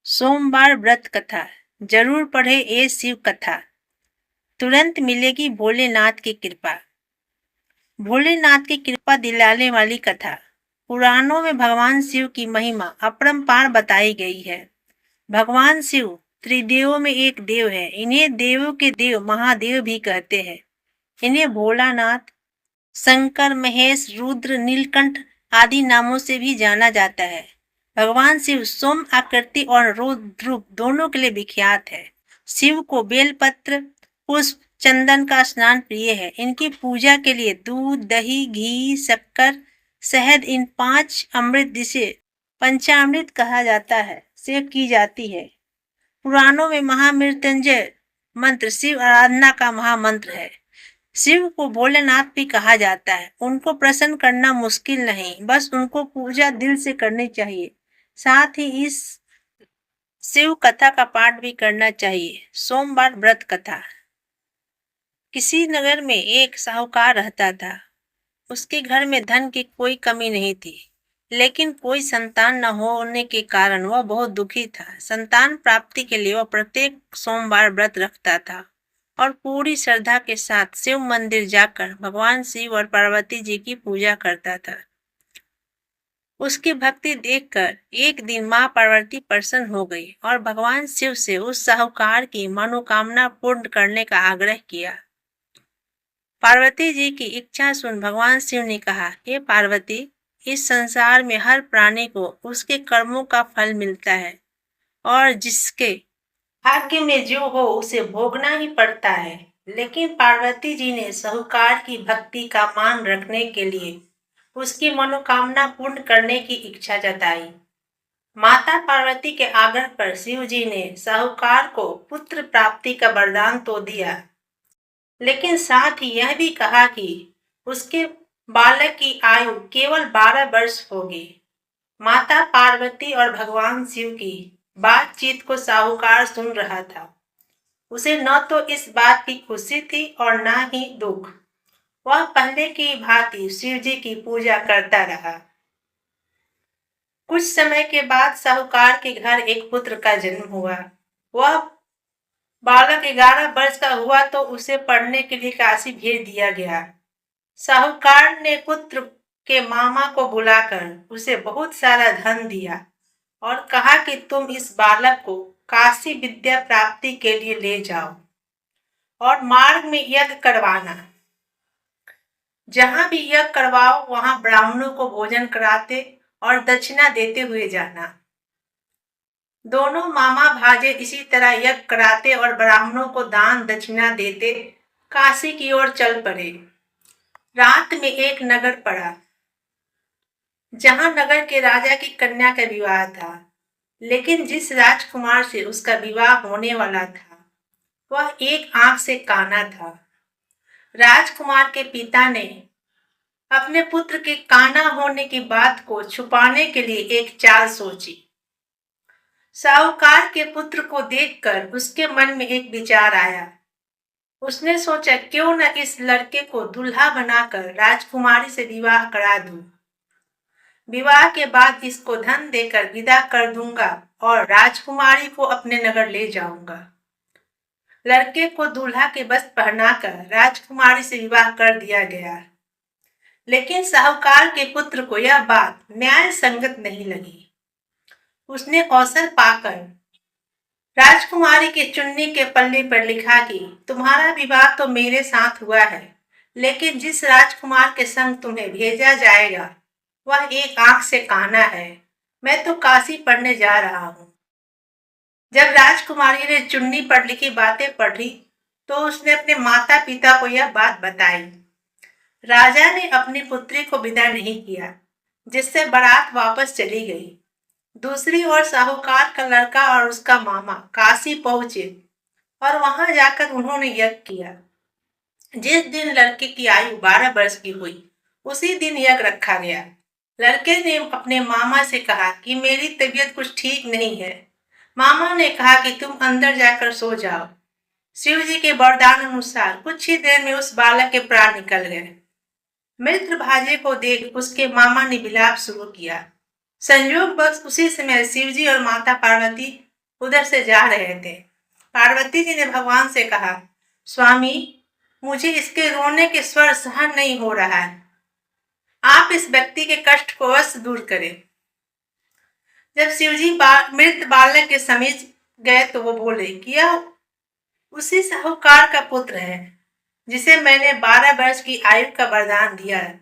सोमवार व्रत कथा जरूर पढ़े ये शिव कथा, तुरंत मिलेगी भोलेनाथ की कृपा। भोलेनाथ की कृपा दिलाने वाली कथा। पुराणों में भगवान शिव की महिमा अपरंपार बताई गई है। भगवान शिव त्रिदेवों में एक देव है। इन्हें देवों के देव महादेव भी कहते हैं। इन्हें भोलानाथ, शंकर, महेश, रुद्र, नीलकंठ आदि नामों से भी जाना जाता है। भगवान शिव सोम आकृति और रौद्र रूप दोनों के लिए विख्यात है। शिव को बेलपत्र, पुष्प, चंदन का स्नान प्रिय है। इनकी पूजा के लिए दूध, दही, घी, शक्कर, शहद इन 5 अमृत जिसे पंचामृत कहा जाता है से की जाती है। पुराणों में महामृत्युंजय मंत्र शिव आराधना का महामंत्र है। शिव को भोलेनाथ भी कहा जाता है। उनको प्रसन्न करना मुश्किल नहीं, बस उनको पूजा दिल से करनी चाहिए। साथ ही इस शिव कथा का पाठ भी करना चाहिए। सोमवार व्रत कथा। किसी नगर में एक साहूकार रहता था। उसके घर में धन की कोई कमी नहीं थी, लेकिन कोई संतान न होने के कारण वह बहुत दुखी था। संतान प्राप्ति के लिए वह प्रत्येक सोमवार व्रत रखता था और पूरी श्रद्धा के साथ शिव मंदिर जाकर भगवान शिव और पार्वती जी की पूजा करता था। उसकी भक्ति देखकर एक दिन मां पार्वती प्रसन्न हो गई और भगवान शिव से उस साहूकार की मनोकामना पूर्ण करने का आग्रह किया। पार्वती जी की इच्छा सुन भगवान शिव ने कहा, हे पार्वती, इस संसार में हर प्राणी को उसके कर्मों का फल मिलता है और जिसके भाग्य में जो हो उसे भोगना ही पड़ता है। लेकिन पार्वती जी ने साहूकार की भक्ति का मान रखने के लिए उसकी मनोकामना पूर्ण करने की इच्छा जताई। माता पार्वती के आग्रह पर शिव जी ने साहूकार को पुत्र प्राप्ति का वरदान तो दिया, लेकिन साथ ही यह भी कहा कि उसके बालक की आयु केवल 12 वर्ष होगी। माता पार्वती और भगवान शिव की बातचीत को साहूकार सुन रहा था। उसे न तो इस बात की खुशी थी और न ही दुख। वह पहले की भांति शिव जी की पूजा करता रहा। कुछ समय के बाद साहूकार के घर एक पुत्र का जन्म हुआ। वह बालक 11 वर्ष का हुआ तो उसे पढ़ने के लिए काशी भेज दिया गया। साहूकार ने पुत्र के मामा को बुलाकर उसे बहुत सारा धन दिया और कहा कि तुम इस बालक को काशी विद्या प्राप्ति के लिए ले जाओ और मार्ग में यज्ञ करवाना। जहां भी यज्ञ करवाओ वहां ब्राह्मणों को भोजन कराते और दक्षिणा देते हुए जाना। दोनों मामा भाजे इसी तरह यज्ञ कराते और ब्राह्मणों को दान दक्षिणा देते काशी की ओर चल पड़े। रात में एक नगर पड़ा, जहां नगर के राजा की कन्या का विवाह था। लेकिन जिस राजकुमार से उसका विवाह होने वाला था वह एक आंख से काना था। राजकुमार के पिता ने अपने पुत्र के काना होने की बात को छुपाने के लिए एक चाल सोची। साहूकार के पुत्र को देखकर उसके मन में एक विचार आया। उसने सोचा, क्यों न इस लड़के को दूल्हा बनाकर राजकुमारी से विवाह करा दूं। विवाह के बाद इसको धन देकर विदा कर दूंगा और राजकुमारी को अपने नगर ले जाऊंगा। लड़के को दूल्हा के वस्त्र पहनाकर राजकुमारी से विवाह कर दिया गया। लेकिन साहूकार के पुत्र को यह बात न्याय संगत नहीं लगी। उसने अवसर पाकर राजकुमारी के चुन्नी के पल्ले पर लिखा कि तुम्हारा विवाह तो मेरे साथ हुआ है, लेकिन जिस राजकुमार के संग तुम्हें भेजा जाएगा वह एक आंख से काना है। मैं तो काशी पढ़ने जा रहा हूँ। जब राजकुमारी ने चुन्नी पर लिखी बातें पढ़ी तो उसने अपने माता पिता को यह बात बताई। राजा ने अपनी पुत्री को विदा नहीं किया, जिससे बारात वापस चली गई। दूसरी ओर साहूकार का लड़का और उसका मामा काशी पहुंचे और वहां जाकर उन्होंने यज्ञ किया। जिस दिन लड़के की आयु 12 वर्ष की हुई उसी दिन यज्ञ रखा गया। लड़के ने अपने मामा से कहा कि मेरी तबीयत कुछ ठीक नहीं है। मामा ने कहा कि तुम अंदर जाकर सो जाओ। शिव जी के वरदान अनुसार कुछ ही देर में उस बालक के प्राण निकल गए। मित्र भाजे को देख उसके मामा ने विलाप शुरू किया। संयोग बस उसी समय शिवजी और माता पार्वती उधर से जा रहे थे। पार्वती जी ने भगवान से कहा, स्वामी, मुझे इसके रोने के स्वर सहन नहीं हो रहा है। आप इस व्यक्ति के कष्ट को अवश्य दूर करें। जब शिवजी मृत बालक के समीप गए तो वो बोले कि यह उसी साहूकार का पुत्र है जिसे मैंने 12 वर्ष की आयु का वरदान दिया है।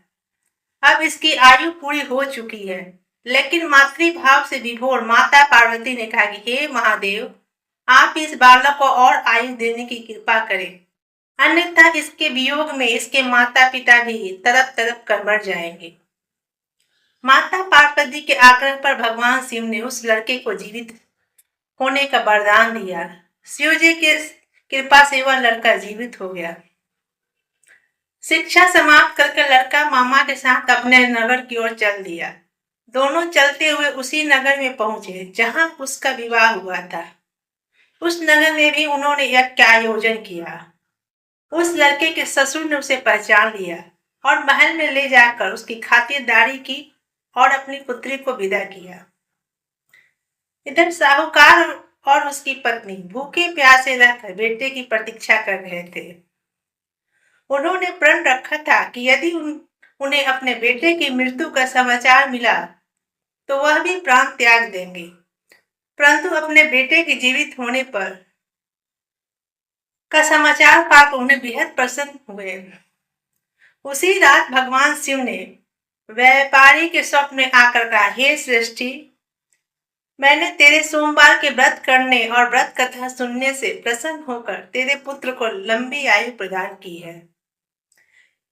अब इसकी आयु पूरी हो चुकी है। लेकिन मातृभाव से विभोर माता पार्वती ने कहा कि हे महादेव, आप इस बालक को और आयु देने की कृपा करें, अन्यथा इसके वियोग में इसके माता पिता भी तड़प तड़प कर मर जाएंगे। माता पार्वती के आग्रह पर भगवान शिव ने उस लड़के को जीवित होने का वरदान दिया। शिव जी की कृपा से वह लड़का जीवित हो गया। शिक्षा समाप्त करके लड़का मामा के साथ अपने नगर की ओर चल दिया। दोनों चलते हुए उसी नगर में पहुंचे जहां उसका विवाह हुआ था। उस नगर में भी उन्होंने यज्ञ का आयोजन किया। उस लड़के के ससुर ने उसे पहचान लिया और महल में ले जाकर उसकी खातिरदारी की और अपनी पुत्री को विदा किया। इधर साहूकार और उसकी पत्नी भूखे प्यासे रहकर बेटे की प्रतीक्षा कर रहे थे। उन्होंने प्रण रखा था कि यदि उन्हें अपने बेटे की मृत्यु का समाचार मिला तो वह भी प्राण त्याग देंगे। परंतु अपने बेटे के जीवित होने पर का समाचार पाकर उन्हें बेहद प्रसन्न हुए। उसी रात भगवान शिव ने व्यापारी के स्वप्न में आकर कहा, हे सृष्टि, मैंने तेरे सोमवार के व्रत करने और व्रत कथा सुनने से प्रसन्न होकर तेरे पुत्र को लंबी आयु प्रदान की है।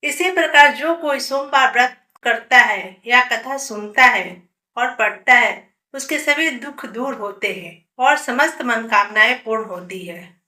इसी प्रकार जो कोई सोमवार व्रत करता है या कथा सुनता है और पढ़ता है, उसके सभी दुख दूर होते हैं और समस्त मनोकामनाएं पूर्ण होती है।